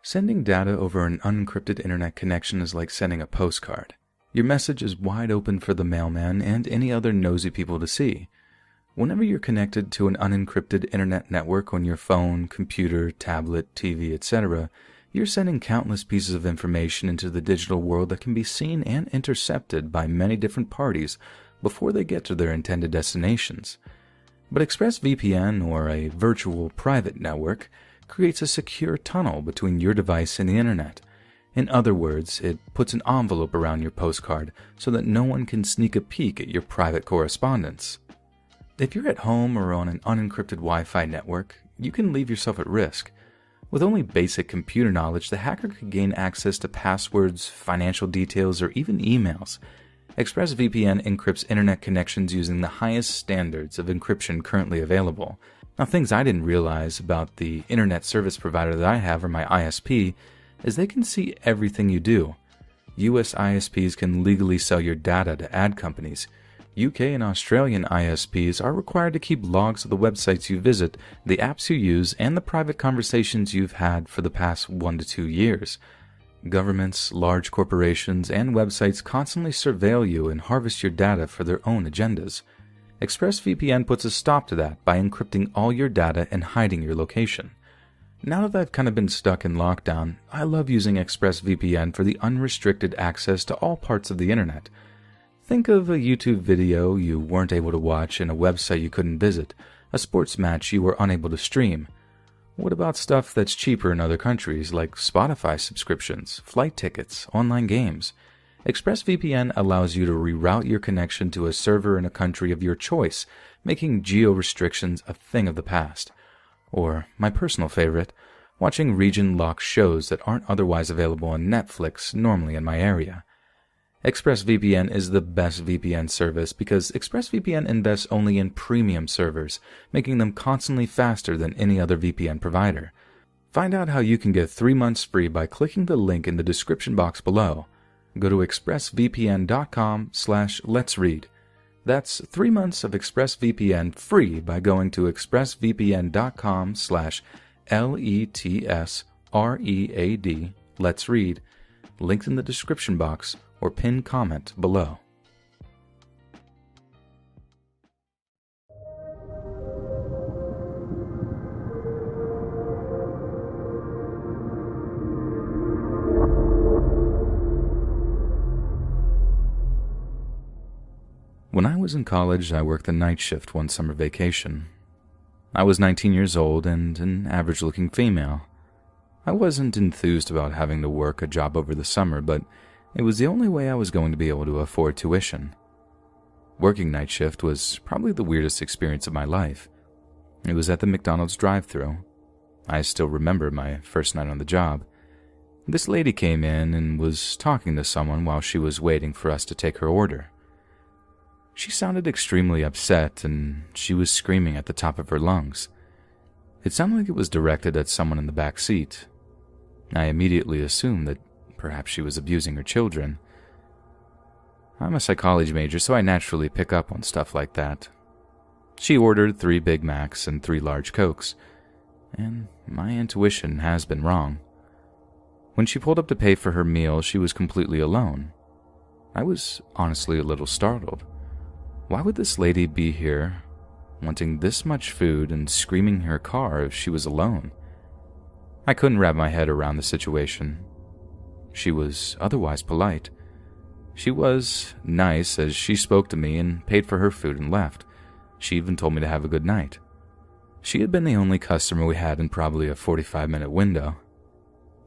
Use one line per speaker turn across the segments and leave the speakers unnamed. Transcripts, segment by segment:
Sending data over an unencrypted internet connection is like sending a postcard. Your message is wide open for the mailman and any other nosy people to see. Whenever you're connected to an unencrypted internet network on your phone, computer, tablet, TV, etc., you're sending countless pieces of information into the digital world that can be seen and intercepted by many different parties before they get to their intended destinations. But ExpressVPN, or a virtual private network, creates a secure tunnel between your device and the internet. In other words, it puts an envelope around your postcard so that no one can sneak a peek at your private correspondence. If you're at home or on an unencrypted Wi-Fi network, you can leave yourself at risk. With only basic computer knowledge, the hacker could gain access to passwords, financial details, or even emails. ExpressVPN encrypts internet connections using the highest standards of encryption currently available. Now, things I didn't realize about the internet service provider that I have, or my ISP, is they can see everything you do. US ISPs can legally sell your data to ad companies. UK and Australian ISPs are required to keep logs of the websites you visit, the apps you use, and the private conversations you've had for the past 1 to 2 years. Governments, large corporations, and websites constantly surveil you and harvest your data for their own agendas. ExpressVPN puts a stop to that by encrypting all your data and hiding your location. Now that I've kind of been stuck in lockdown, I love using ExpressVPN for the unrestricted access to all parts of the internet. Think of a YouTube video you weren't able to watch and a website you couldn't visit, a sports match you were unable to stream. What about stuff that's cheaper in other countries, like Spotify subscriptions, flight tickets, online games? ExpressVPN allows you to reroute your connection to a server in a country of your choice, making geo-restrictions a thing of the past. Or, my personal favorite, watching region-locked shows that aren't otherwise available on Netflix, normally in my area. ExpressVPN is the best VPN service because ExpressVPN invests only in premium servers, making them constantly faster than any other VPN provider. Find out how you can get 3 months free by clicking the link in the description box below. Go to expressvpn.com/letsread. That's 3 months of ExpressVPN free by going to expressvpn.com/letsread, let's read, linked in the description box or pinned comment below. When I was in college, I worked the night shift one summer vacation. I was 19 years old and an average-looking female. I wasn't enthused about having to work a job over the summer, but it was the only way I was going to be able to afford tuition. Working night shift was probably the weirdest experience of my life. It was at the McDonald's drive-thru. I still remember my first night on the job. This lady came in and was talking to someone while she was waiting for us to take her order. She sounded extremely upset, and she was screaming at the top of her lungs. It sounded like it was directed at someone in the back seat. I immediately assumed that perhaps she was abusing her children. I'm a psychology major, so I naturally pick up on stuff like that. She ordered 3 Big Macs and 3 large Cokes, and my intuition has been wrong. When she pulled up to pay for her meal, she was completely alone. I was honestly a little startled. Why would this lady be here, wanting this much food and screaming in her car if she was alone? I couldn't wrap my head around the situation. She was otherwise polite. She was nice as she spoke to me and paid for her food and left. She even told me to have a good night. She had been the only customer we had in probably a 45-minute window.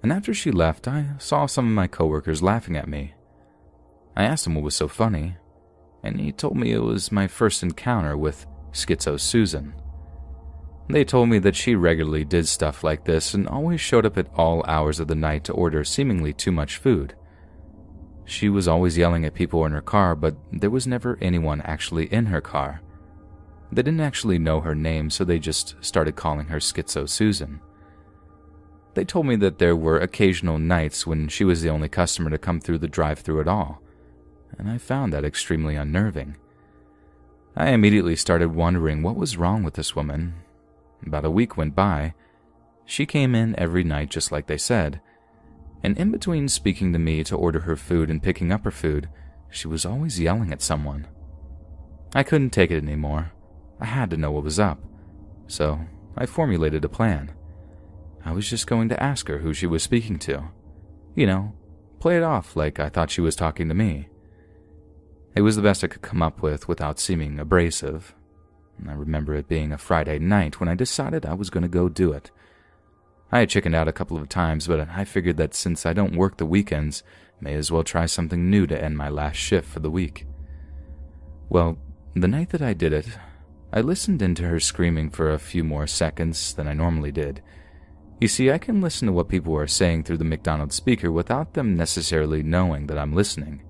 And after she left, I saw some of my coworkers laughing at me. I asked them what was so funny, and he told me it was my first encounter with Schizo Susan. They told me that she regularly did stuff like this and always showed up at all hours of the night to order seemingly too much food. She was always yelling at people in her car, but there was never anyone actually in her car. They didn't actually know her name, so they just started calling her Schizo Susan. They told me that there were occasional nights when she was the only customer to come through the drive-thru at all, and I found that extremely unnerving. I immediately started wondering what was wrong with this woman. About a week went by. She came in every night just like they said, and in between speaking to me to order her food and picking up her food, she was always yelling at someone. I couldn't take it anymore. I had to know what was up, so I formulated a plan. I was just going to ask her who she was speaking to. You know, play it off like I thought she was talking to me. It was the best I could come up with without seeming abrasive. I remember it being a Friday night when I decided I was going to go do it. I had chickened out a couple of times, but I figured that since I don't work the weekends, may as well try something new to end my last shift for the week. Well, the night that I did it, I listened into her screaming for a few more seconds than I normally did. You see, I can listen to what people are saying through the McDonald's speaker without them necessarily knowing that I'm listening.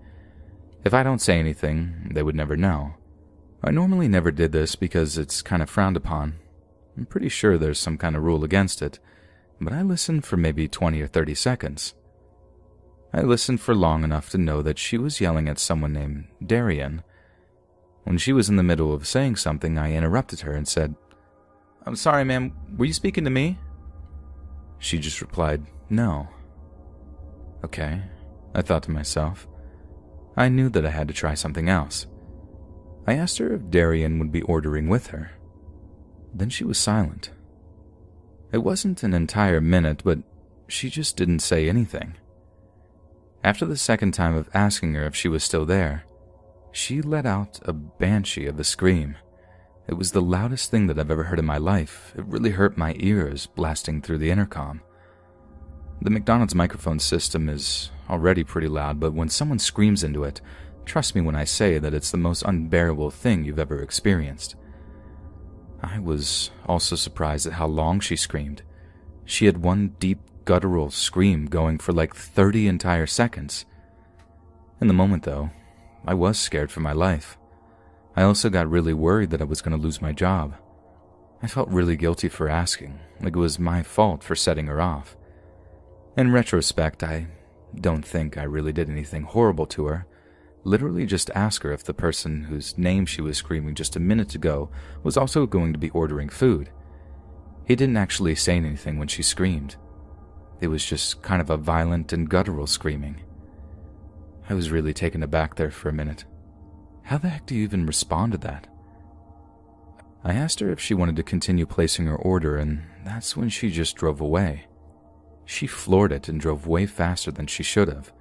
If I don't say anything, they would never know. I normally never did this because it's kind of frowned upon. I'm pretty sure there's some kind of rule against it, but I listened for maybe 20 or 30 seconds. I listened for long enough to know that she was yelling at someone named Darian. When she was in the middle of saying something, I interrupted her and said, "I'm sorry, ma'am, were you speaking to me?" She just replied, "No." Okay, I thought to myself. I knew that I had to try something else. I asked her if Darian would be ordering with her. Then she was silent. It wasn't an entire minute, but she just didn't say anything. After the second time of asking her if she was still there, she let out a banshee of a scream. It was the loudest thing that I've ever heard in my life. It really hurt my ears blasting through the intercom. The McDonald's microphone system is already pretty loud, but when someone screams into it, trust me when I say that it's the most unbearable thing you've ever experienced. I was also surprised at how long she screamed. She had one deep, guttural scream going for like 30 entire seconds. In the moment, though, I was scared for my life. I also got really worried that I was going to lose my job. I felt really guilty for asking, like it was my fault for setting her off. In retrospect, I don't think I really did anything horrible to her. Literally just asked her if the person whose name she was screaming just a minute ago was also going to be ordering food. He didn't actually say anything when she screamed. It was just kind of a violent and guttural screaming. I was really taken aback there for a minute. How the heck do you even respond to that? I asked her if she wanted to continue placing her order, and that's when she just drove away. She floored it and drove way faster than she should have.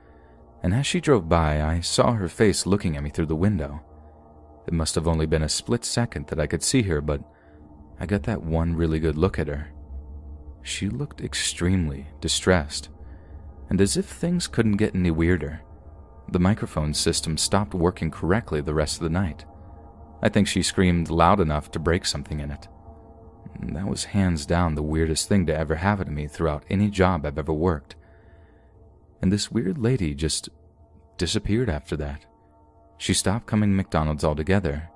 And as she drove by, I saw her face looking at me through the window. It must have only been a split second that I could see her, but I got that one really good look at her. She looked extremely distressed, and as if things couldn't get any weirder, the microphone system stopped working correctly the rest of the night. I think she screamed loud enough to break something in it. That was hands down the weirdest thing to ever happen to me throughout any job I've ever worked. And this weird lady just disappeared after that. She stopped coming to McDonald's altogether.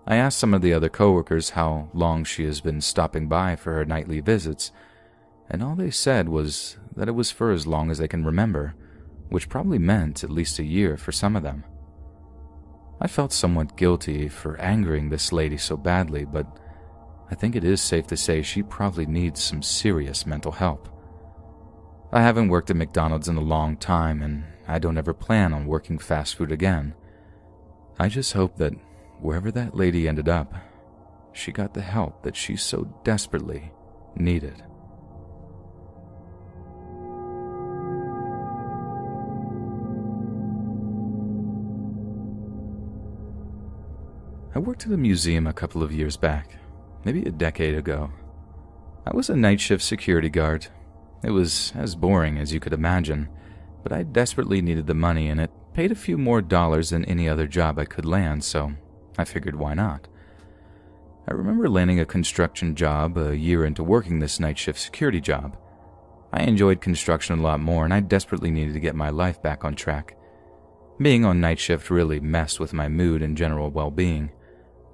I asked some of the other coworkers how long she has been stopping by for her nightly visits, and all they said was that it was for as long as they can remember, which probably meant at least a year for some of them. I felt somewhat guilty for angering this lady so badly, but I think it is safe to say she probably needs some serious mental help. I haven't worked at McDonald's in a long time, and I don't ever plan on working fast food again. I just hope that wherever that lady ended up, she got the help that she so desperately needed. I worked at a museum a couple of years back, maybe a decade ago. I was a night shift security guard. It was as boring as you could imagine, but I desperately needed the money, and it paid a few more dollars than any other job I could land, so I figured why not. I remember landing a construction job a year into working this night shift security job. I enjoyed construction a lot more, and I desperately needed to get my life back on track. Being on night shift really messed with my mood and general well-being.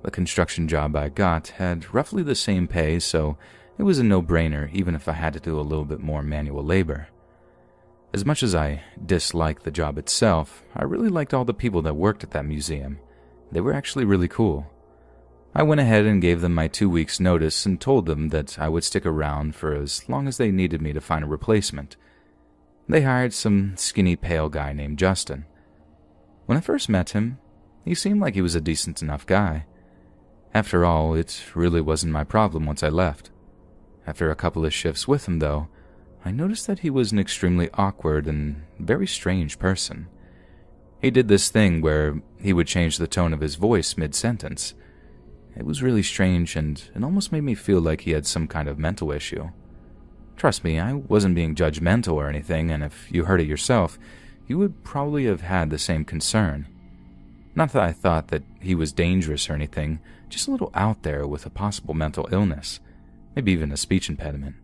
The construction job I got had roughly the same pay, so it was a no-brainer even if I had to do a little bit more manual labor. As much as I disliked the job itself, I really liked all the people that worked at that museum. They were actually really cool. I went ahead and gave them my 2 weeks' notice and told them that I would stick around for as long as they needed me to find a replacement. They hired some skinny, pale guy named Justin. When I first met him, he seemed like he was a decent enough guy. After all, it really wasn't my problem once I left. After a couple of shifts with him, though, I noticed that he was an extremely awkward and very strange person. He did this thing where he would change the tone of his voice mid-sentence. It was really strange, and it almost made me feel like he had some kind of mental issue. Trust me, I wasn't being judgmental or anything, and if you heard it yourself, you would probably have had the same concern. Not that I thought that he was dangerous or anything, just a little out there with a possible mental illness, maybe even a speech impediment.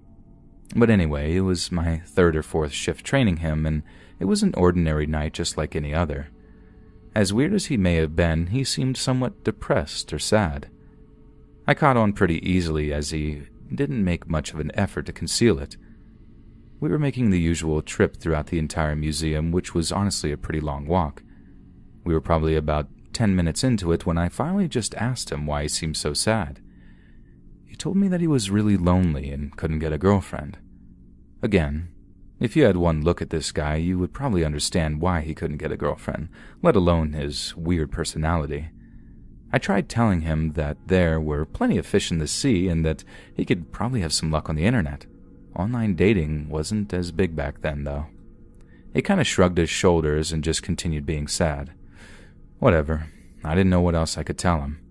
But anyway, it was my 3rd or 4th shift training him, and it was an ordinary night just like any other. As weird as he may have been, he seemed somewhat depressed or sad. I caught on pretty easily as he didn't make much of an effort to conceal it. We were making the usual trip throughout the entire museum, which was honestly a pretty long walk. We were probably about 10 minutes into it when I finally just asked him why he seemed so sad. He told me that he was really lonely and couldn't get a girlfriend. Again, if you had one look at this guy, you would probably understand why he couldn't get a girlfriend, let alone his weird personality. I tried telling him that there were plenty of fish in the sea and that he could probably have some luck on the internet. Online dating wasn't as big back then, though. He kind of shrugged his shoulders and just continued being sad. Whatever, I didn't know what else I could tell him.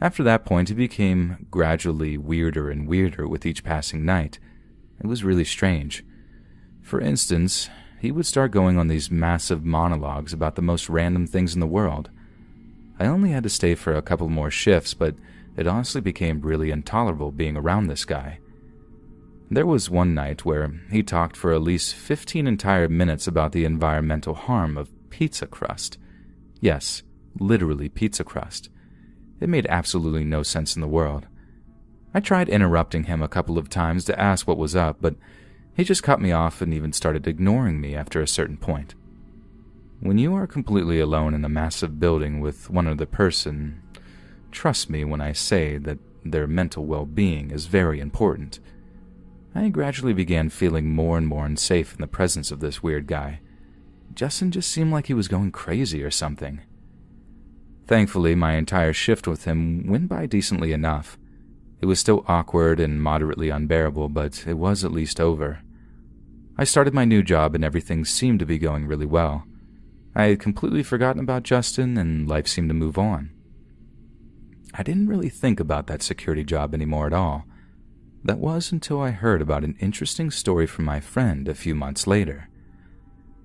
After that point, he became gradually weirder and weirder with each passing night. It was really strange. For instance, he would start going on these massive monologues about the most random things in the world. I only had to stay for a couple more shifts, but it honestly became really intolerable being around this guy. There was one night where he talked for at least 15 entire minutes about the environmental harm of pizza crust. Yes, literally pizza crust. It made absolutely no sense in the world. I tried interrupting him a couple of times to ask what was up, but he just cut me off and even started ignoring me after a certain point. When you are completely alone in a massive building with one other person, trust me when I say that their mental well-being is very important. I gradually began feeling more and more unsafe in the presence of this weird guy. Justin just seemed like he was going crazy or something. Thankfully, my entire shift with him went by decently enough. It was still awkward and moderately unbearable, but it was at least over. I started my new job and everything seemed to be going really well. I had completely forgotten about Justin and life seemed to move on. I didn't really think about that security job anymore at all. That was until I heard about an interesting story from my friend a few months later.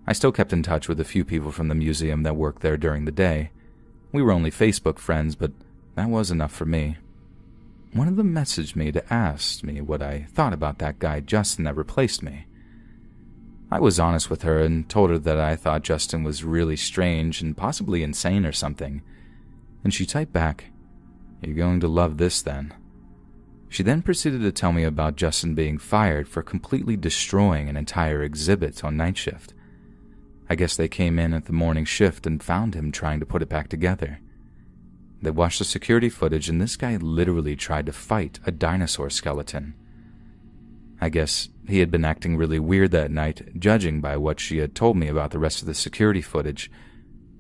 I still kept in touch with a few people from the museum that worked there during the day. We were only Facebook friends, but that was enough for me. One of them messaged me to ask me what I thought about that guy Justin that replaced me. I was honest with her and told her that I thought Justin was really strange and possibly insane or something. And she typed back, "You're going to love this then." She then proceeded to tell me about Justin being fired for completely destroying an entire exhibit on night shift. I guess they came in at the morning shift and found him trying to put it back together. They watched the security footage and this guy literally tried to fight a dinosaur skeleton. I guess he had been acting really weird that night, judging by what she had told me about the rest of the security footage.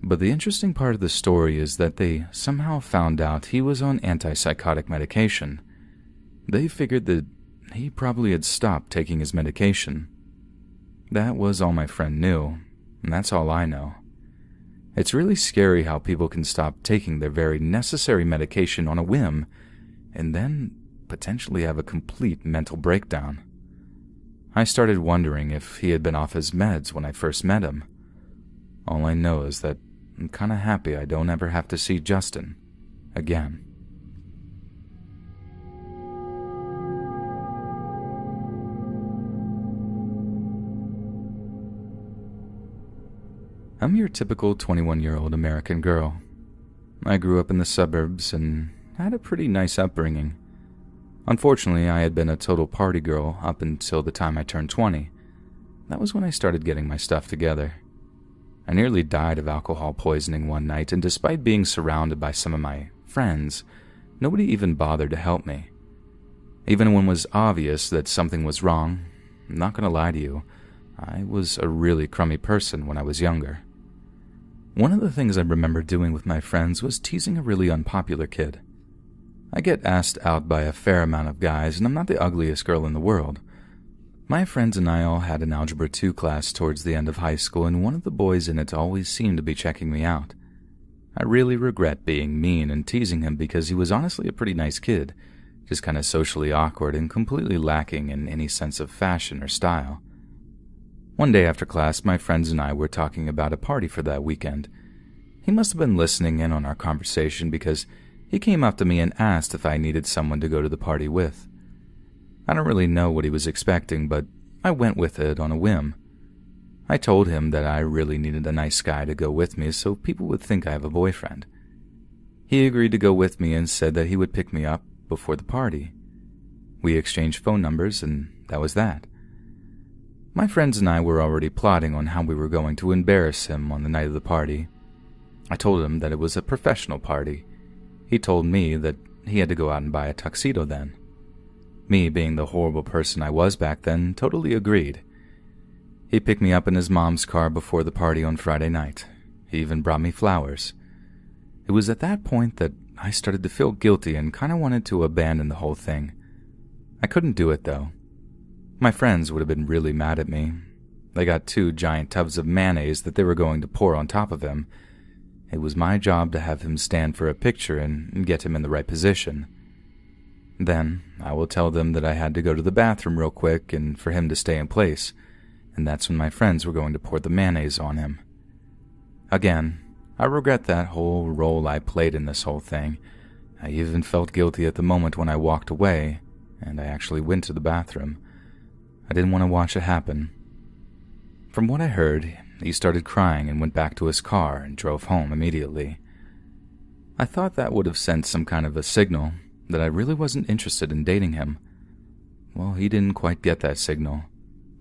But the interesting part of the story is that they somehow found out he was on antipsychotic medication. They figured that he probably had stopped taking his medication. That was all my friend knew, and that's all I know. It's really scary how people can stop taking their very necessary medication on a whim, and then potentially have a complete mental breakdown. I started wondering if he had been off his meds when I first met him. All I know is that I'm kinda happy I don't ever have to see Justin again. I'm your typical 21-year-old American girl. I grew up in the suburbs and had a pretty nice upbringing. Unfortunately, I had been a total party girl up until the time I turned 20. That was when I started getting my stuff together. I nearly died of alcohol poisoning one night, and despite being surrounded by some of my friends, nobody even bothered to help me. Even when it was obvious that something was wrong, I'm not going to lie to you, I was a really crummy person when I was younger. One of the things I remember doing with my friends was teasing a really unpopular kid. I get asked out by a fair amount of guys, and I'm not the ugliest girl in the world. My friends and I all had an Algebra 2 class towards the end of high school, and one of the boys in it always seemed to be checking me out. I really regret being mean and teasing him because he was honestly a pretty nice kid, just kind of socially awkward and completely lacking in any sense of fashion or style. One day after class, my friends and I were talking about a party for that weekend. He must have been listening in on our conversation because he came up to me and asked if I needed someone to go to the party with. I don't really know what he was expecting, but I went with it on a whim. I told him that I really needed a nice guy to go with me so people would think I have a boyfriend. He agreed to go with me and said that he would pick me up before the party. We exchanged phone numbers, and that was that. My friends and I were already plotting on how we were going to embarrass him on the night of the party. I told him that it was a professional party. He told me that he had to go out and buy a tuxedo then. Me, being the horrible person I was back then, totally agreed. He picked me up in his mom's car before the party on Friday night. He even brought me flowers. It was at that point that I started to feel guilty and kind of wanted to abandon the whole thing. I couldn't do it, though. My friends would have been really mad at me. They got 2 giant tubs of mayonnaise that they were going to pour on top of him. It was my job to have him stand for a picture and get him in the right position. Then I will tell them that I had to go to the bathroom real quick and for him to stay in place, and that's when my friends were going to pour the mayonnaise on him. Again, I regret that whole role I played in this whole thing. I even felt guilty at the moment when I walked away, and I actually went to the bathroom. I didn't want to watch it happen. From what I heard, he started crying and went back to his car and drove home immediately. I thought that would have sent some kind of a signal that I really wasn't interested in dating him. Well, he didn't quite get that signal,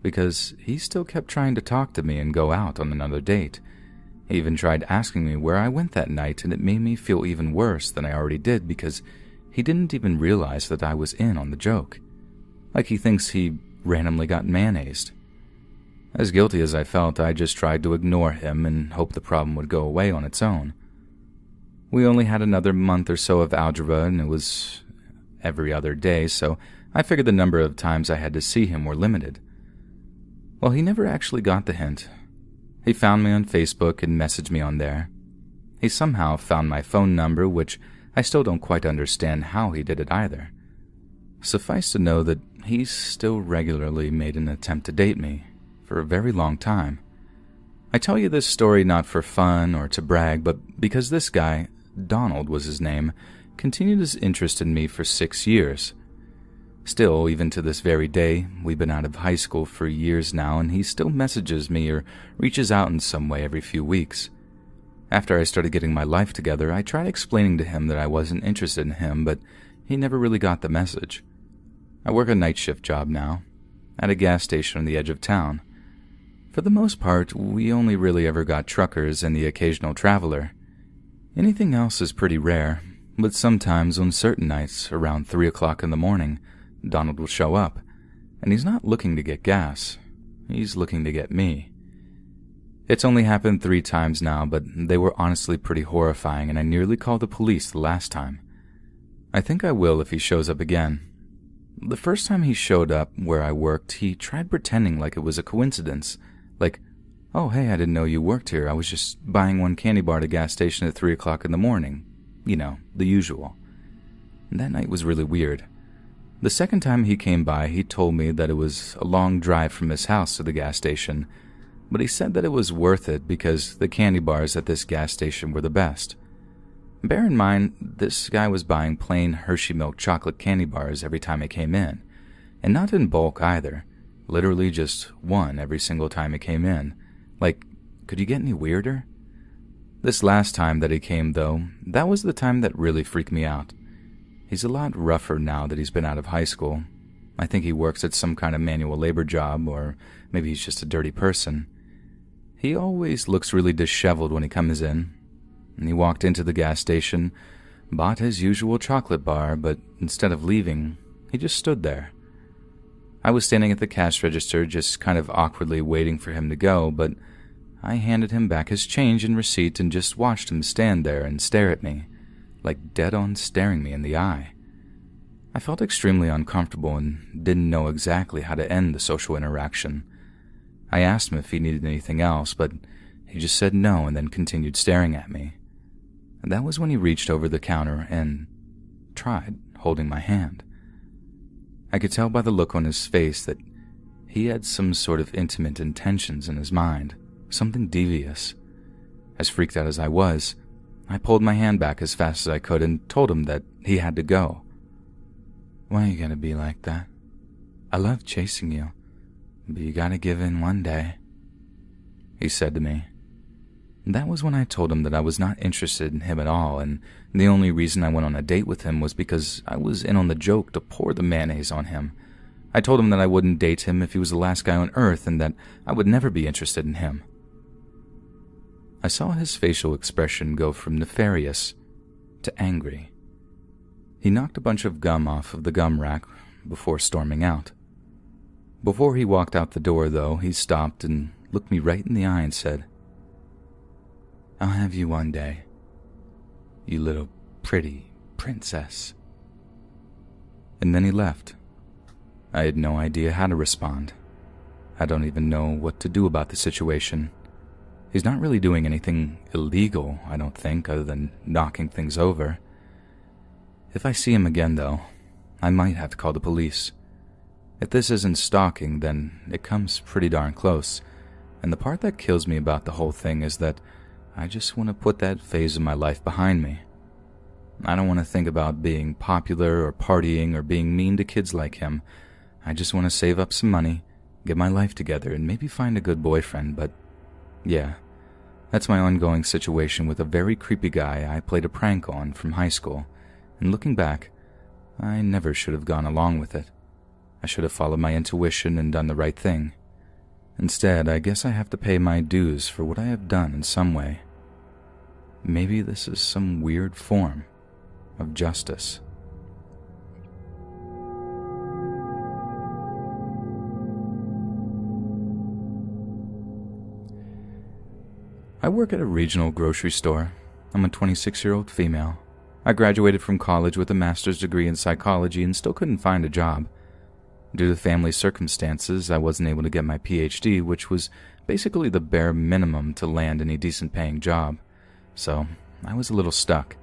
because he still kept trying to talk to me and go out on another date. He even tried asking me where I went that night, and it made me feel even worse than I already did because he didn't even realize that I was in on the joke. Like he thinks he randomly got mayonnaised. As guilty as I felt, I just tried to ignore him and hope the problem would go away on its own. We only had another month or so of algebra, and it was every other day, so I figured the number of times I had to see him were limited. Well, he never actually got the hint. He found me on Facebook and messaged me on there. He somehow found my phone number, which I still don't quite understand how he did it either. Suffice to know that he still regularly made an attempt to date me for a very long time. I tell you this story not for fun or to brag, but because this guy, Donald was his name, continued his interest in me for 6 years. Still, even to this very day, we've been out of high school for years now, and he still messages me or reaches out in some way every few weeks. After I started getting my life together, I tried explaining to him that I wasn't interested in him, but he never really got the message. I work a night shift job now, at a gas station on the edge of town. For the most part, we only really ever got truckers and the occasional traveler. Anything else is pretty rare, but sometimes on certain nights, around 3 o'clock in the morning, Donald will show up, and he's not looking to get gas. He's looking to get me. It's only happened 3 times now, but they were honestly pretty horrifying, and I nearly called the police the last time. I think I will if he shows up again. The first time he showed up where I worked, he tried pretending like it was a coincidence. Like, "Oh, hey, I didn't know you worked here. I was just buying one candy bar at a gas station at 3 o'clock in the morning." You know, the usual. And that night was really weird. The second time he came by, he told me that it was a long drive from his house to the gas station, but he said that it was worth it because the candy bars at this gas station were the best. Bear in mind, this guy was buying plain Hershey milk chocolate candy bars every time he came in, and not in bulk either, literally just one every single time he came in. Like, could you get any weirder? This last time that he came, though, that was the time that really freaked me out. He's a lot rougher now that he's been out of high school. I think he works at some kind of manual labor job, or maybe he's just a dirty person. He always looks really disheveled when he comes in. And he walked into the gas station, bought his usual chocolate bar, but instead of leaving, he just stood there. I was standing at the cash register, just kind of awkwardly waiting for him to go, but I handed him back his change and receipt and just watched him stand there and stare at me, like dead-on staring me in the eye. I felt extremely uncomfortable and didn't know exactly how to end the social interaction. I asked him if he needed anything else, but he just said no and then continued staring at me. And that was when he reached over the counter and tried holding my hand. I could tell by the look on his face that he had some sort of intimate intentions in his mind, something devious. As freaked out as I was, I pulled my hand back as fast as I could and told him that he had to go. "Why are you gonna be like that? I love chasing you, but you gotta give in one day," he said to me. That was when I told him that I was not interested in him at all, and the only reason I went on a date with him was because I was in on the joke to pour the mayonnaise on him. I told him that I wouldn't date him if he was the last guy on earth and that I would never be interested in him. I saw his facial expression go from nefarious to angry. He knocked a bunch of gum off of the gum rack before storming out. Before he walked out the door, though, he stopped and looked me right in the eye and said, "I'll have you one day, you little pretty princess." And then he left. I had no idea how to respond. I don't even know what to do about the situation. He's not really doing anything illegal, I don't think, other than knocking things over. If I see him again, though, I might have to call the police. If this isn't stalking, then it comes pretty darn close, and the part that kills me about the whole thing is that I just want to put that phase of my life behind me. I don't want to think about being popular or partying or being mean to kids like him. I just want to save up some money, get my life together, and maybe find a good boyfriend, but yeah, that's my ongoing situation with a very creepy guy I played a prank on from high school. And looking back, I never should have gone along with it. I should have followed my intuition and done the right thing. Instead, I guess I have to pay my dues for what I have done in some way. Maybe this is some weird form of justice. I work at a regional grocery store. I'm a 26-year-old female. I graduated from college with a master's degree in psychology and still couldn't find a job. Due to family circumstances, I wasn't able to get my PhD, which was basically the bare minimum to land any decent paying job. So I was a little stuck.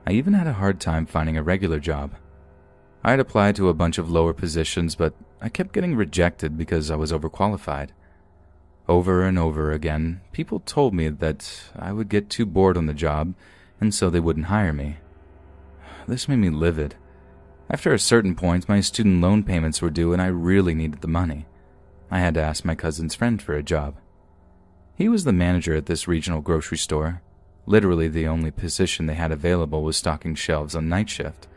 I even had a hard time finding a regular job. I had applied to a bunch of lower positions, but I kept getting rejected because I was overqualified. Over and over again, people told me that I would get too bored on the job, and so they wouldn't hire me. This made me livid. After a certain point, my student loan payments were due and I really needed the money. I had to ask my cousin's friend for a job. He was the manager at this regional grocery store. Literally the only position they had available was stocking shelves on night shift.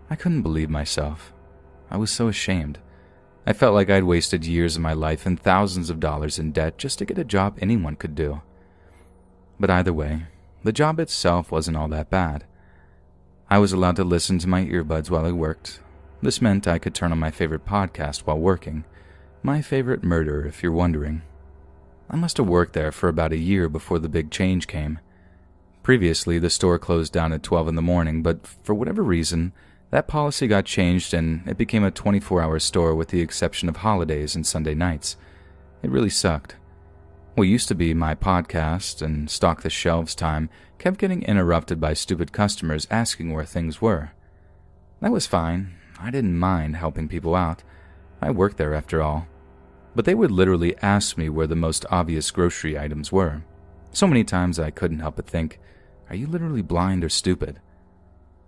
I couldn't believe myself. I was so ashamed. I felt like I'd wasted years of my life and thousands of dollars in debt just to get a job anyone could do. But either way, the job itself wasn't all that bad. I was allowed to listen to my earbuds while I worked. This meant I could turn on my favorite podcast while working. My favorite murder, if you're wondering. I must have worked there for about a year before the big change came. Previously, the store closed down at 12 in the morning, but for whatever reason, that policy got changed and it became a 24-hour store with the exception of holidays and Sunday nights. It really sucked. What used to be my podcast and stock the shelves time kept getting interrupted by stupid customers asking where things were. That was fine. I didn't mind helping people out. I worked there after all. But they would literally ask me where the most obvious grocery items were. So many times I couldn't help but think, are you literally blind or stupid?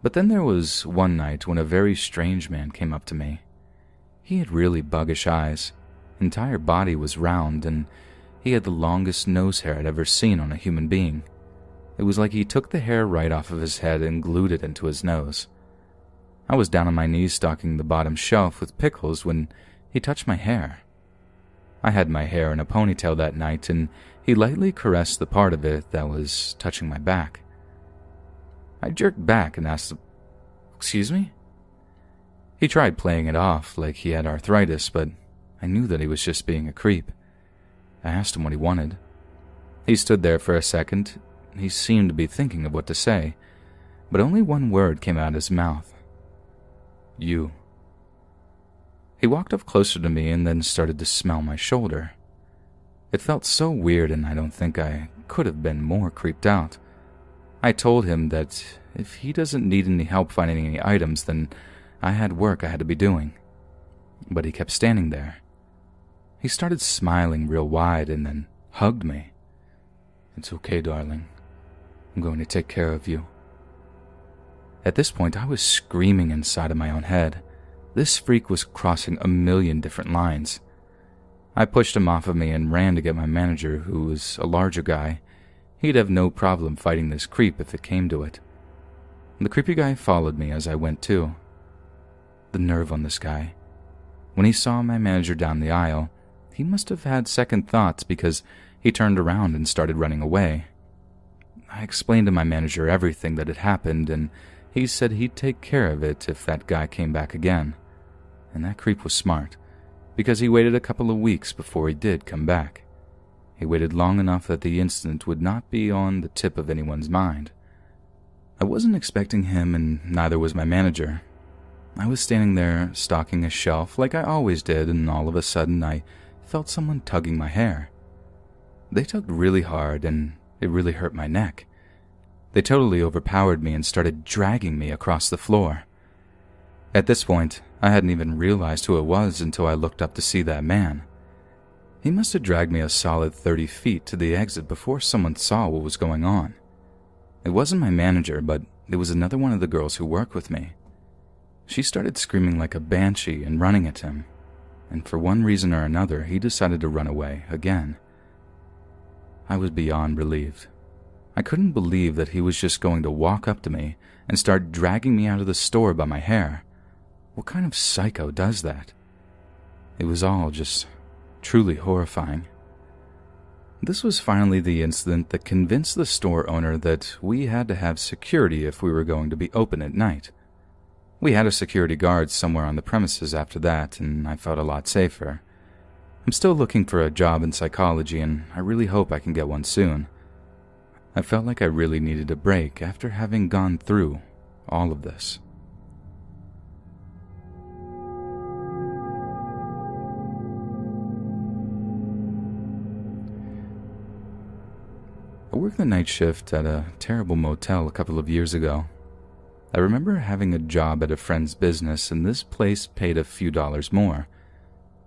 But then there was one night when a very strange man came up to me. He had really buggish eyes. Entire body was round, and he had the longest nose hair I'd ever seen on a human being. It was like he took the hair right off of his head and glued it into his nose. I was down on my knees stocking the bottom shelf with pickles when he touched my hair. I had my hair in a ponytail that night, and he lightly caressed the part of it that was touching my back. I jerked back and asked, "Excuse me?" He tried playing it off like he had arthritis, but I knew that he was just being a creep. I asked him what he wanted. He stood there for a second. He seemed to be thinking of what to say, but only one word came out of his mouth. "You." He walked up closer to me and then started to smell my shoulder. It felt so weird, and I don't think I could have been more creeped out. I told him that if he doesn't need any help finding any items, then I had work I had to be doing. But he kept standing there. He started smiling real wide and then hugged me. "It's okay, darling. I'm going to take care of you." At this point, I was screaming inside of my own head. This freak was crossing a million different lines. I pushed him off of me and ran to get my manager, who was a larger guy. He'd have no problem fighting this creep if it came to it. The creepy guy followed me as I went too. The nerve on this guy. When he saw my manager down the aisle, he must have had second thoughts because he turned around and started running away. I explained to my manager everything that had happened, and he said he'd take care of it if that guy came back again. And that creep was smart, because he waited a couple of weeks before he did come back. He waited long enough that the incident would not be on the tip of anyone's mind. I wasn't expecting him, and neither was my manager. I was standing there stocking a shelf like I always did, and all of a sudden I felt someone tugging my hair. They tugged really hard, and it really hurt my neck. They totally overpowered me and started dragging me across the floor. At this point, I hadn't even realized who it was until I looked up to see that man. He must have dragged me a solid 30 feet to the exit before someone saw what was going on. It wasn't my manager, but it was another one of the girls who worked with me. She started screaming like a banshee and running at him, and for one reason or another, he decided to run away again. I was beyond relieved. I couldn't believe that he was just going to walk up to me and start dragging me out of the store by my hair. What kind of psycho does that? It was all just truly horrifying. This was finally the incident that convinced the store owner that we had to have security if we were going to be open at night. We had a security guard somewhere on the premises after that, and I felt a lot safer. I'm still looking for a job in psychology, and I really hope I can get one soon. I felt like I really needed a break after having gone through all of this. I worked the night shift at a terrible motel a couple of years ago. I remember having a job at a friend's business, and this place paid a few dollars more.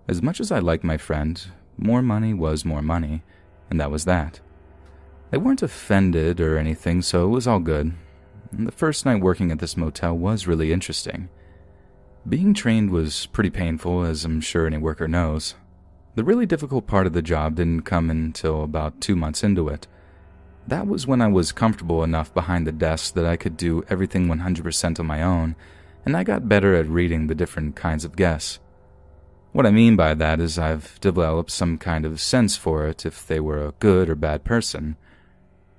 As much as I liked my friend, more money was more money, and that was that. They weren't offended or anything, so it was all good. And the first night working at this motel was really interesting. Being trained was pretty painful, as I'm sure any worker knows. The really difficult part of the job didn't come until about 2 months into it. That was when I was comfortable enough behind the desk that I could do everything 100% on my own, and I got better at reading the different kinds of guests. What I mean by that is I've developed some kind of sense for it if they were a good or bad person.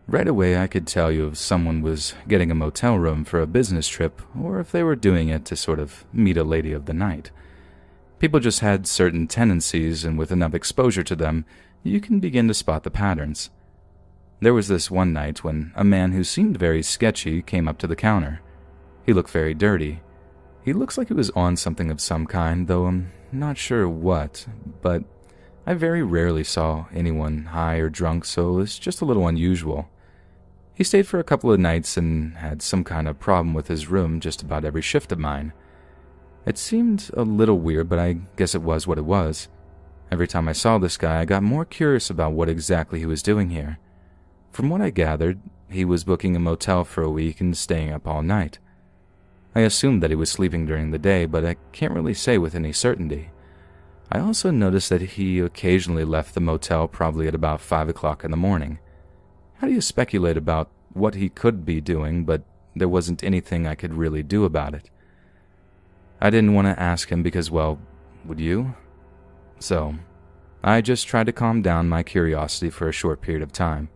Right away I could tell you if someone was getting a motel room for a business trip or if they were doing it to sort of meet a lady of the night. People just had certain tendencies, and with enough exposure to them, you can begin to spot the patterns. There was this one night when a man who seemed very sketchy came up to the counter. He looked very dirty. He looks like he was on something of some kind, though I'm not sure what, but I very rarely saw anyone high or drunk, so it was just a little unusual. He stayed for a couple of nights and had some kind of problem with his room just about every shift of mine. It seemed a little weird, but I guess it was what it was. Every time I saw this guy, I got more curious about what exactly he was doing here. From what I gathered, he was booking a motel for a week and staying up all night. I assumed that he was sleeping during the day, but I can't really say with any certainty. I also noticed that he occasionally left the motel probably at about 5 o'clock in the morning. How do you speculate about what he could be doing, but there wasn't anything I could really do about it? I didn't want to ask him because, well, would you? So, I just tried to calm down my curiosity for a short period of time.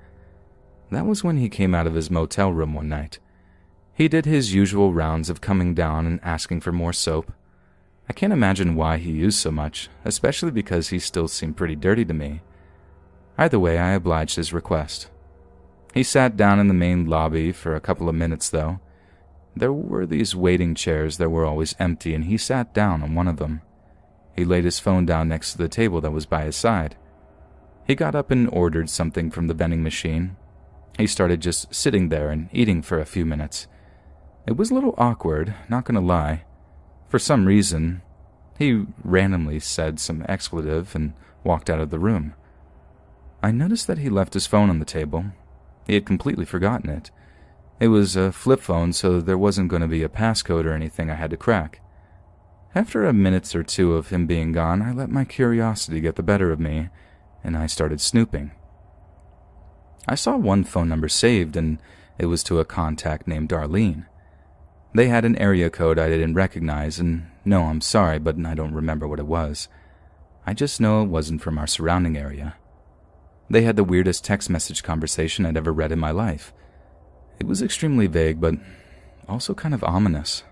That was when he came out of his motel room one night. He did his usual rounds of coming down and asking for more soap. I can't imagine why he used so much, especially because he still seemed pretty dirty to me. Either way, I obliged his request. He sat down in the main lobby for a couple of minutes, though. There were these waiting chairs that were always empty, and he sat down on one of them. He laid his phone down next to the table that was by his side. He got up and ordered something from the vending machine. He started just sitting there and eating for a few minutes. It was a little awkward, not gonna lie. For some reason, he randomly said some expletive and walked out of the room. I noticed that he left his phone on the table. He had completely forgotten it. It was a flip phone, so there wasn't going to be a passcode or anything I had to crack. After a minute or two of him being gone, I let my curiosity get the better of me, and I started snooping. I saw one phone number saved, and it was to a contact named Darlene. They had an area code I didn't recognize, and no, I'm sorry, but I don't remember what it was. I just know it wasn't from our surrounding area. They had the weirdest text message conversation I'd ever read in my life. It was extremely vague, but also kind of ominous.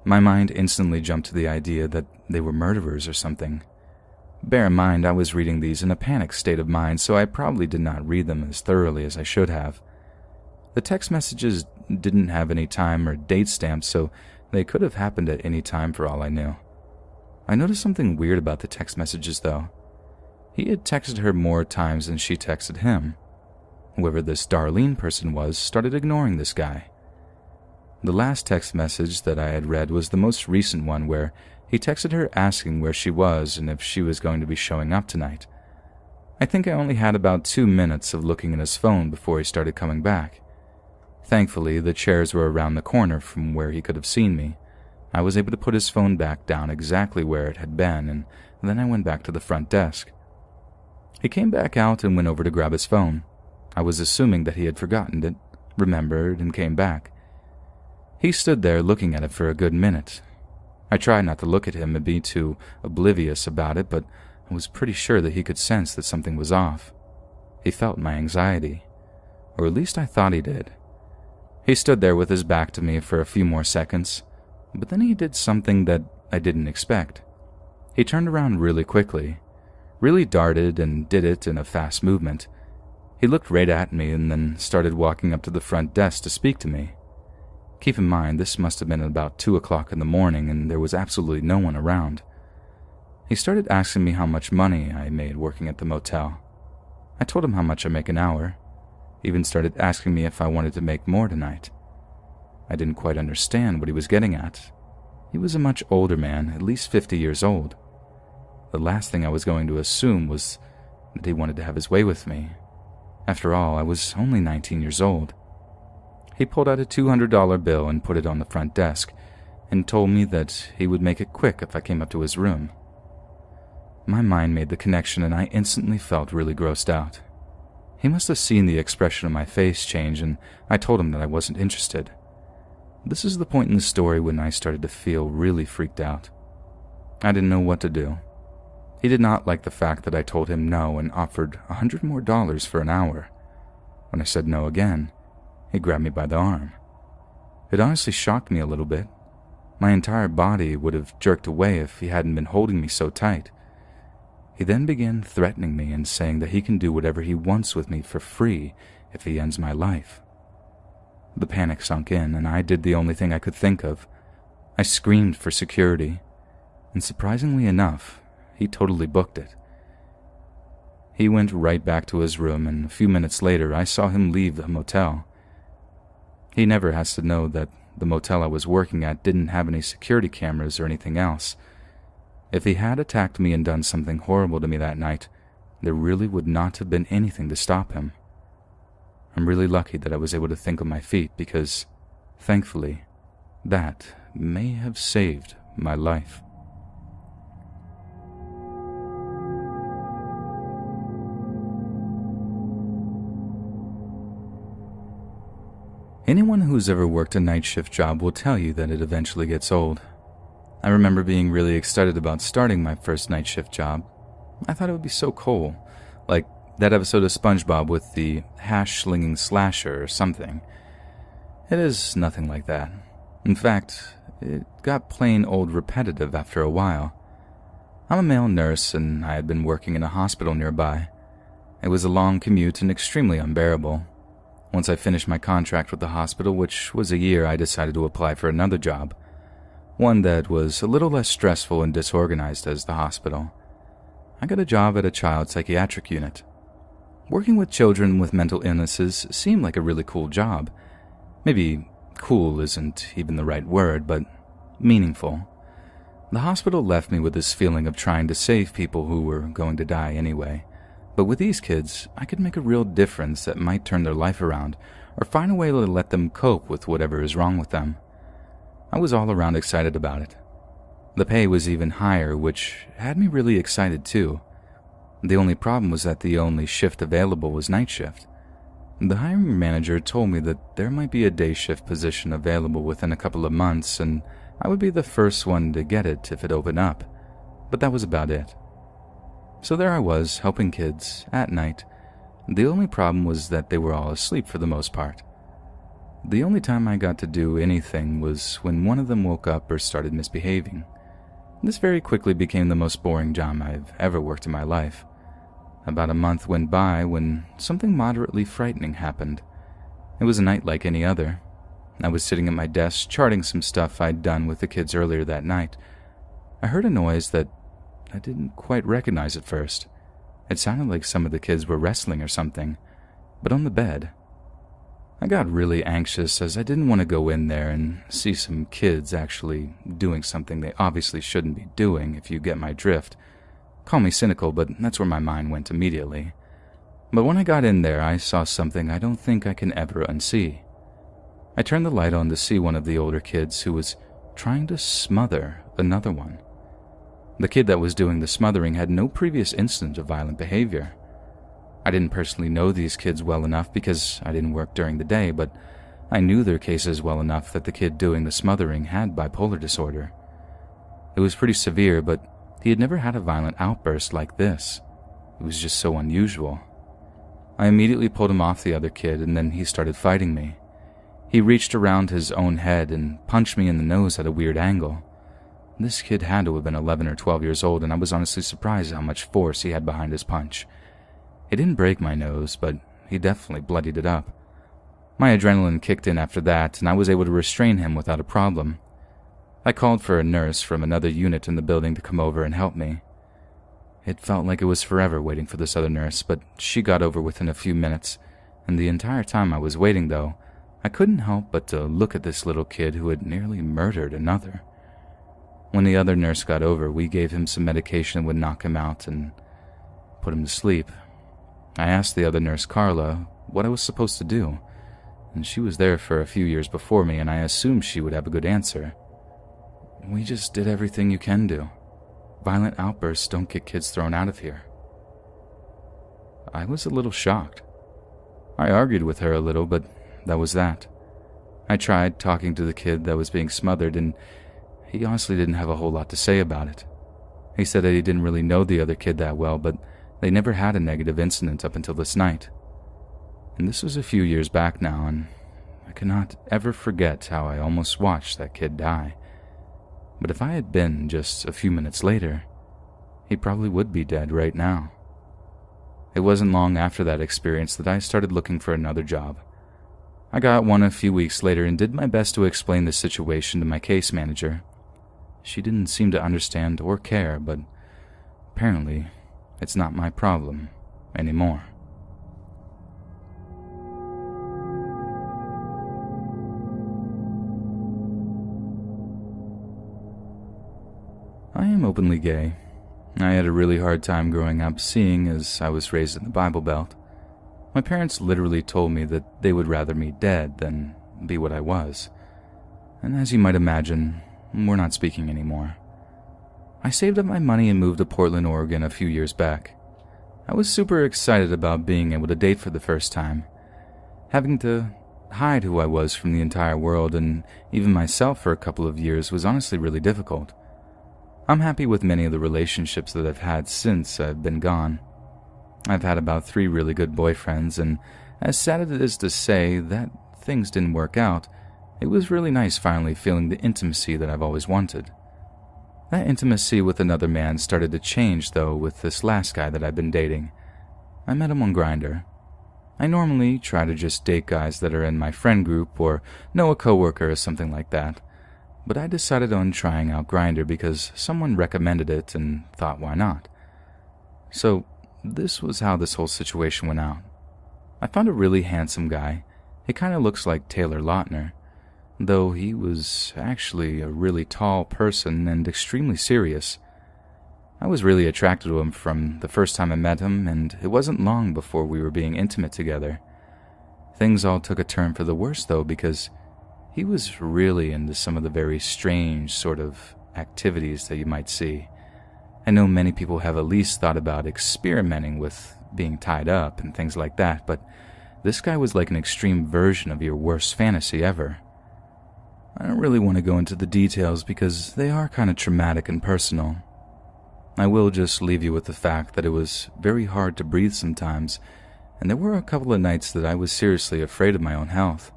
My mind instantly jumped to the idea that they were murderers or something. Bear in mind, I was reading these in a panicked state of mind, so I probably did not read them as thoroughly as I should have. The text messages didn't have any time or date stamps, so they could have happened at any time for all I knew. I noticed something weird about the text messages, though. He had texted her more times than she texted him. Whoever this Darlene person was started ignoring this guy. The last text message that I had read was the most recent one, where he texted her asking where she was and if she was going to be showing up tonight. I think I only had about 2 minutes of looking at his phone before he started coming back. Thankfully, the chairs were around the corner from where he could have seen me. I was able to put his phone back down exactly where it had been, and then I went back to the front desk. He came back out and went over to grab his phone. I was assuming that he had forgotten it, remembered, and came back. He stood there looking at it for a good minute. I tried not to look at him and be too oblivious about it, but I was pretty sure that he could sense that something was off. He felt my anxiety, or at least I thought he did. He stood there with his back to me for a few more seconds, but then he did something that I didn't expect. He turned around really quickly, really darted and did it in a fast movement. He looked right at me and then started walking up to the front desk to speak to me. Keep in mind, this must have been about 2 o'clock in the morning and there was absolutely no one around. He started asking me how much money I made working at the motel. I told him how much I make an hour. He even started asking me if I wanted to make more tonight. I didn't quite understand what he was getting at. He was a much older man, at least 50 years old. The last thing I was going to assume was that he wanted to have his way with me. After all, I was only 19 years old. He pulled out a $200 bill and put it on the front desk, and told me that he would make it quick if I came up to his room. My mind made the connection and I instantly felt really grossed out. He must have seen the expression on my face change, and I told him that I wasn't interested. This is the point in the story when I started to feel really freaked out. I didn't know what to do. He did not like the fact that I told him no and offered $100 more for an hour. When I said no again, he grabbed me by the arm. It honestly shocked me a little bit. My entire body would have jerked away if he hadn't been holding me so tight. He then began threatening me and saying that he can do whatever he wants with me for free if he ends my life. The panic sunk in, and I did the only thing I could think of. I screamed for security, and surprisingly enough, he totally booked it. He went right back to his room, and a few minutes later I saw him leave the motel. He never has to know that the motel I was working at didn't have any security cameras or anything else. If he had attacked me and done something horrible to me that night, there really would not have been anything to stop him. I'm really lucky that I was able to think on my feet because, thankfully, that may have saved my life. Anyone who's ever worked a night shift job will tell you that it eventually gets old. I remember being really excited about starting my first night shift job. I thought it would be so cool, like that episode of SpongeBob with the hash-slinging slasher or something. It is nothing like that. In fact, it got plain old repetitive after a while. I'm a male nurse, and I had been working in a hospital nearby. It was a long commute and extremely unbearable. Once I finished my contract with the hospital, which was a year, I decided to apply for another job. One that was a little less stressful and disorganized as the hospital. I got a job at a child psychiatric unit. Working with children with mental illnesses seemed like a really cool job. Maybe cool isn't even the right word, but meaningful. The hospital left me with this feeling of trying to save people who were going to die anyway. But with these kids, I could make a real difference that might turn their life around, or find a way to let them cope with whatever is wrong with them. I was all around excited about it. The pay was even higher, which had me really excited too. The only problem was that the only shift available was night shift. The hiring manager told me that there might be a day shift position available within a couple of months, and I would be the first one to get it if it opened up. But that was about it. So there I was, helping kids, at night. The only problem was that they were all asleep for the most part. The only time I got to do anything was when one of them woke up or started misbehaving. This very quickly became the most boring job I've ever worked in my life. About a month went by when something moderately frightening happened. It was a night like any other. I was sitting at my desk charting some stuff I'd done with the kids earlier that night. I heard a noise that I didn't quite recognize at first. It sounded like some of the kids were wrestling or something, but on the bed. I got really anxious as I didn't want to go in there and see some kids actually doing something they obviously shouldn't be doing, if you get my drift. Call me cynical, but that's where my mind went immediately. But when I got in there, I saw something I don't think I can ever unsee. I turned the light on to see one of the older kids who was trying to smother another one. The kid that was doing the smothering had no previous instance of violent behavior. I didn't personally know these kids well enough because I didn't work during the day, but I knew their cases well enough that the kid doing the smothering had bipolar disorder. It was pretty severe, but he had never had a violent outburst like this. It was just so unusual. I immediately pulled him off the other kid, and then he started fighting me. He reached around his own head and punched me in the nose at a weird angle. This kid had to have been 11 or 12 years old, and I was honestly surprised how much force he had behind his punch. It didn't break my nose, but he definitely bloodied it up. My adrenaline kicked in after that, and I was able to restrain him without a problem. I called for a nurse from another unit in the building to come over and help me. It felt like it was forever waiting for this other nurse, but she got over within a few minutes, and the entire time I was waiting, though, I couldn't help but to look at this little kid who had nearly murdered another. When the other nurse got over, we gave him some medication that would knock him out and put him to sleep. I asked the other nurse, Carla, what I was supposed to do, and she was there for a few years before me, and I assumed she would have a good answer. We just did everything you can do. Violent outbursts don't get kids thrown out of here. I was a little shocked. I argued with her a little, but that was that. I tried talking to the kid that was being smothered, and he honestly didn't have a whole lot to say about it. He said that he didn't really know the other kid that well, but they never had a negative incident up until this night. And this was a few years back now, and I cannot ever forget how I almost watched that kid die. But if I had been just a few minutes later, he probably would be dead right now. It wasn't long after that experience that I started looking for another job. I got one a few weeks later and did my best to explain the situation to my case manager. She didn't seem to understand or care, but apparently it's not my problem anymore. I am openly gay. I had a really hard time growing up, seeing as I was raised in the Bible Belt. My parents literally told me that they would rather me dead than be what I was. And as you might imagine, we're not speaking anymore. I saved up my money and moved to Portland, Oregon a few years back. I was super excited about being able to date for the first time. Having to hide who I was from the entire world and even myself for a couple of years was honestly really difficult. I'm happy with many of the relationships that I've had since I've been gone. I've had about 3 really good boyfriends, and as sad as it is to say that things didn't work out, It was really nice finally feeling the intimacy that I've always wanted. That intimacy with another man started to change, though, with this last guy that I've been dating. I met him on Grindr. I normally try to just date guys that are in my friend group or know a coworker or something like that, but I decided on trying out Grindr because someone recommended it and thought, why not? So, this was how this whole situation went out. I found a really handsome guy. He kind of looks like Taylor Lautner, though he was actually a really tall person and extremely serious. I was really attracted to him from the first time I met him, and it wasn't long before we were being intimate together. Things all took a turn for the worse, though, because he was really into some of the very strange sort of activities that you might see. I know many people have at least thought about experimenting with being tied up and things like that, but this guy was like an extreme version of your worst fantasy ever. I don't really want to go into the details because they are kind of traumatic and personal. I will just leave you with the fact that it was very hard to breathe sometimes, and there were a couple of nights that I was seriously afraid of my own health.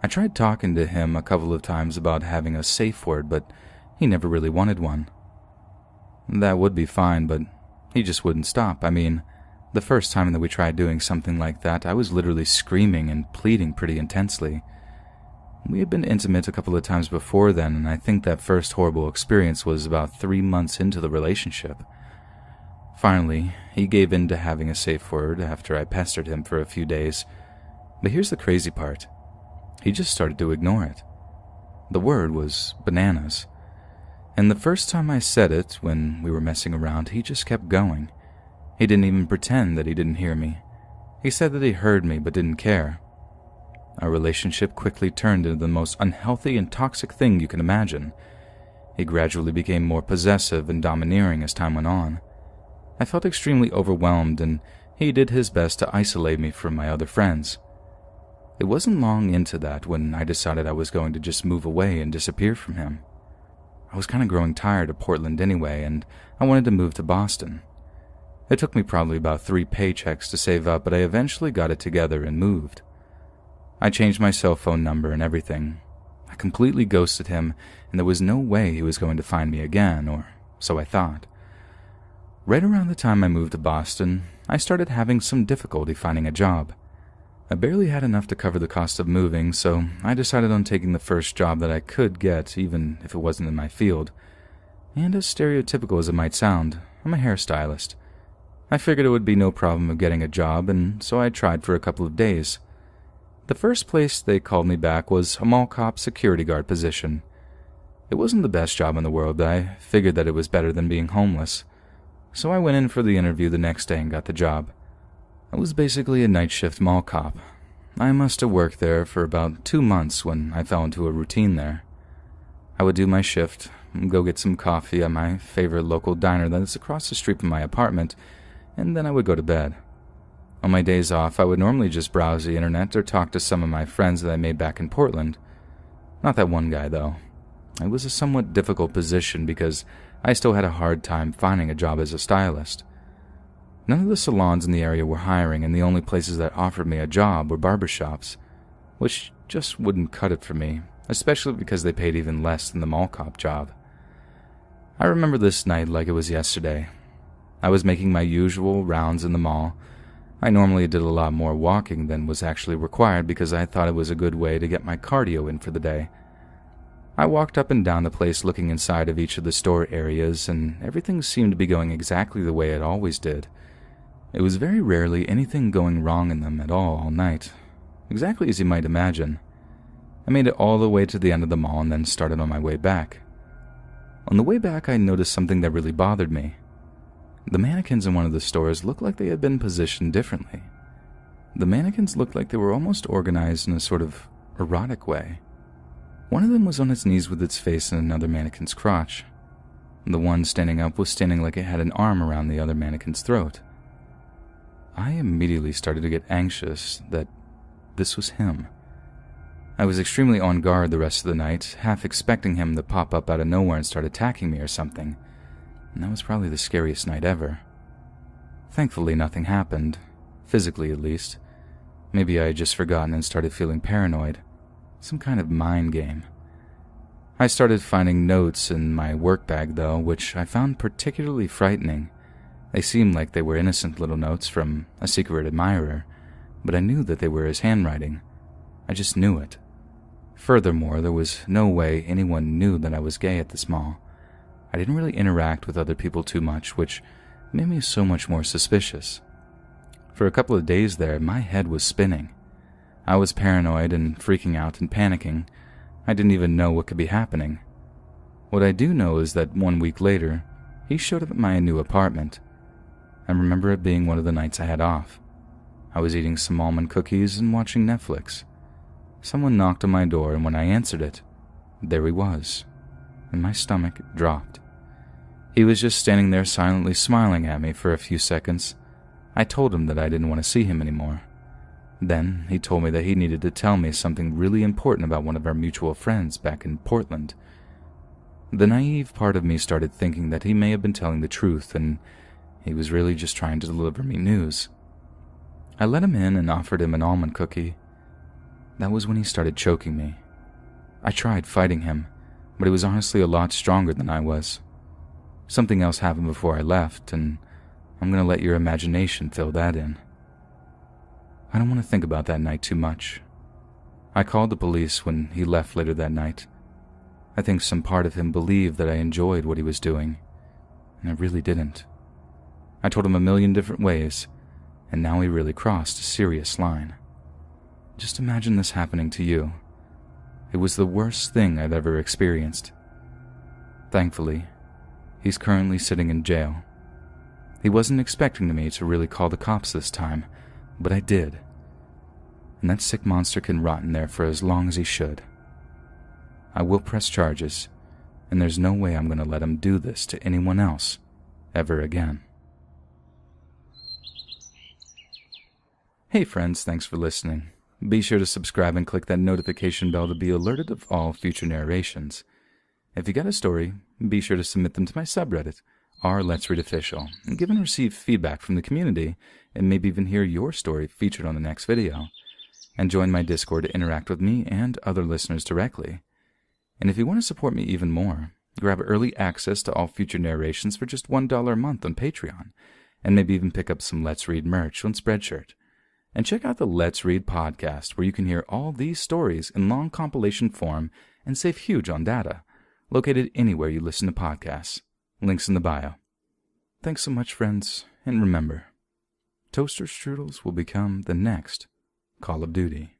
I tried talking to him a couple of times about having a safe word, but he never really wanted one. That would be fine, but he just wouldn't stop. I mean, the first time that we tried doing something like that, I was literally screaming and pleading pretty intensely. We had been intimate a couple of times before then, and I think that first horrible experience was about 3 months into the relationship. Finally, he gave in to having a safe word after I pestered him for a few days. But here's the crazy part. He just started to ignore it. The word was bananas. And the first time I said it, when we were messing around, he just kept going. He didn't even pretend that he didn't hear me. He said that he heard me but didn't care. Our relationship quickly turned into the most unhealthy and toxic thing you can imagine. He gradually became more possessive and domineering as time went on. I felt extremely overwhelmed, and he did his best to isolate me from my other friends. It wasn't long into that when I decided I was going to just move away and disappear from him. I was kind of growing tired of Portland anyway, and I wanted to move to Boston. It took me probably about 3 paychecks to save up, but I eventually got it together and moved. I changed my cell phone number and everything. I completely ghosted him, and there was no way he was going to find me again, or so I thought. Right around the time I moved to Boston, I started having some difficulty finding a job. I barely had enough to cover the cost of moving, so I decided on taking the first job that I could get, even if it wasn't in my field. And as stereotypical as it might sound, I'm a hairstylist. I figured it would be no problem of getting a job, and so I tried for a couple of days. The first place they called me back was a mall cop security guard position. It wasn't the best job in the world, but I figured that it was better than being homeless. So I went in for the interview the next day and got the job. I was basically a night shift mall cop. I must have worked there for about 2 months when I fell into a routine there. I would do my shift, go get some coffee at my favorite local diner that is across the street from my apartment, and then I would go to bed. On my days off, I would normally just browse the internet or talk to some of my friends that I made back in Portland. Not that one guy, though. It was a somewhat difficult position because I still had a hard time finding a job as a stylist. None of the salons in the area were hiring, and the only places that offered me a job were barbershops, which just wouldn't cut it for me, especially because they paid even less than the mall cop job. I remember this night like it was yesterday. I was making my usual rounds in the mall. I normally did a lot more walking than was actually required because I thought it was a good way to get my cardio in for the day. I walked up and down the place looking inside of each of the store areas, and everything seemed to be going exactly the way it always did. It was very rarely anything going wrong in them at all night, exactly as you might imagine. I made it all the way to the end of the mall and then started on my way back. On the way back, I noticed something that really bothered me. The mannequins in one of the stores looked like they had been positioned differently. The mannequins looked like they were almost organized in a sort of erotic way. One of them was on its knees with its face in another mannequin's crotch. The one standing up was standing like it had an arm around the other mannequin's throat. I immediately started to get anxious that this was him. I was extremely on guard the rest of the night, half expecting him to pop up out of nowhere and start attacking me or something. And that was probably the scariest night ever. Thankfully, nothing happened, physically at least. Maybe I had just forgotten and started feeling paranoid. Some kind of mind game. I started finding notes in my work bag, though, which I found particularly frightening. They seemed like they were innocent little notes from a secret admirer, but I knew that they were his handwriting. I just knew it. Furthermore, there was no way anyone knew that I was gay at this mall. I didn't really interact with other people too much, which made me so much more suspicious. For a couple of days there, my head was spinning. I was paranoid and freaking out and panicking. I didn't even know what could be happening. What I do know is that 1 week later, he showed up at my new apartment. I remember it being one of the nights I had off. I was eating some almond cookies and watching Netflix. Someone knocked on my door, and when I answered it, there he was, and my stomach dropped. He was just standing there silently smiling at me for a few seconds. I told him that I didn't want to see him anymore. Then he told me that he needed to tell me something really important about one of our mutual friends back in Portland. The naive part of me started thinking that he may have been telling the truth, and he was really just trying to deliver me news. I let him in and offered him an almond cookie. That was when he started choking me. I tried fighting him, but he was honestly a lot stronger than I was. Something else happened before I left, and I'm going to let your imagination fill that in. I don't want to think about that night too much. I called the police when he left later that night. I think some part of him believed that I enjoyed what he was doing, and I really didn't. I told him a million different ways, and now he really crossed a serious line. Just imagine this happening to you. It was the worst thing I've ever experienced. Thankfully, he's currently sitting in jail. He wasn't expecting me to really call the cops this time, but I did. And that sick monster can rot in there for as long as he should. I will press charges, and there's no way I'm going to let him do this to anyone else ever again. Hey friends, thanks for listening. Be sure to subscribe and click that notification bell to be alerted of all future narrations. If you got a story, be sure to submit them to my subreddit, r/Let's Read Official, and give and receive feedback from the community, and maybe even hear your story featured on the next video. And join my Discord to interact with me and other listeners directly. And if you want to support me even more, grab early access to all future narrations for just $1 a month on Patreon, and maybe even pick up some Let's Read merch on Spreadshirt. And check out the Let's Read podcast, where you can hear all these stories in long compilation form and save huge on data, located anywhere you listen to podcasts. Links in the bio. Thanks so much, friends, and remember, toaster strudels will become the next Call of Duty.